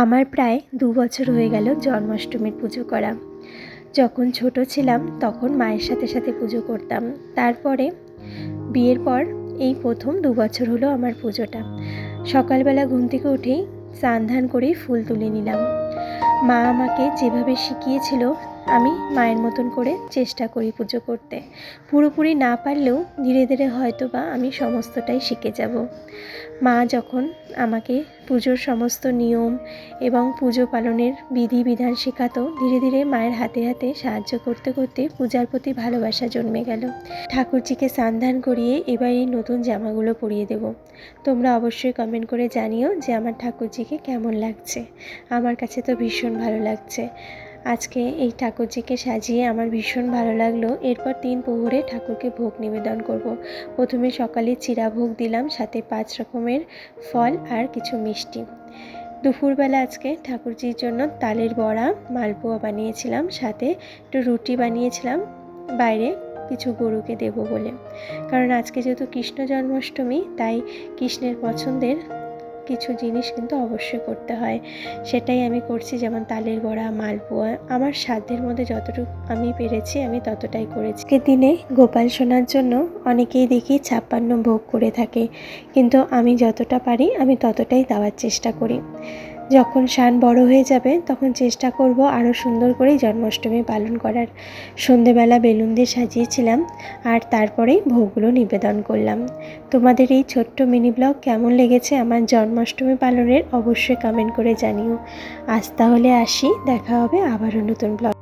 আমার প্রায় 2 বছর হয়ে গেল জন্মাষ্টমীর পুজো করা। যখন ছোট ছিলাম তখন মায়ের সাথে সাথে পুজো করতাম। তারপরে বিয়ের পর এই প্রথম 2 বছর হলো আমার পুজোটা। সকালবেলা ঘুম থেকে উঠেই স্নান ধান করেই ফুল তুলে নিলাম। মা আমাকে যেভাবে শিখিয়েছিল আমি মায়ের মতন করে চেষ্টা করি পুজো করতে। পুরোপুরি না পারলেও ধীরে ধীরে হয়তো বা আমি সমস্তটাই শিখে যাব। মা যখন আমাকে পুজোর সমস্ত নিয়ম এবং পুজো পালনের বিধিবিধান শেখাতো, ধীরে ধীরে মায়ের হাতে হাতে সাহায্য করতে করতে পূজার প্রতি ভালোবাসা জন্মে গেল। ঠাকুরজিকে স্নান ধান করিয়ে এবার এই নতুন জামাগুলো পরিয়ে দেব। তোমরা অবশ্যই কমেন্ট করে জানিও যে আমার ঠাকুরজিকে কেমন লাগছে। আমার কাছে তো ভীষণ ভালো লাগছে। আজকে এই ঠাকুরজিকে সাজিয়ে আমার ভীষণ ভালো লাগলো। এরপর 3 প্রহরে ঠাকুরকে ভোগ নিবেদন করব। প্রথমে সকালে চিরা ভোগ দিলাম, সাথে 5 রকমের ফল আর কিছু মিষ্টি। দুপুরবেলা আজকে ঠাকুরজির জন্য তালের বড়া মালপোয়া বানিয়েছিলাম, সাথে একটু রুটি বানিয়েছিলাম বাইরে কিছু গরুকে দেব বলে। কারণ আজকে যেহেতু কৃষ্ণ জন্মাষ্টমী, তাই কৃষ্ণের পছন্দের কিছু জিনিস কিন্তু অবশ্যই করতে হয়। সেটাই আমি করছি, যেমন তালের বড়া, মালপোয়া। আমার সাধ্যের মধ্যে যতটুকু আমি পেরেছি আমি ততটাই করেছি। আজকের দিনে গোপাল সোনার জন্য অনেকেই দেখি 56 ভোগ করে থাকে, কিন্তু আমি যতটা পারি আমি ততটাই দেওয়ার চেষ্টা করি। যখন শান বড় হয়ে যাবে তখন চেষ্টা করব আরও সুন্দর করে জন্মাষ্টমী পালন করার। সন্ধেবেলা বেলুন দিয়ে সাজিয়েছিলাম আর তারপরেই ভোগগুলো নিবেদন করলাম। তোমাদের এই ছোট্ট মিনি ব্লগ কেমন লেগেছে আমার জন্মাষ্টমী পালনের অবশ্যই কমেন্ট করে জানিও। আজ তাহলে আসি, দেখা হবে আবারও নতুন ব্লগ।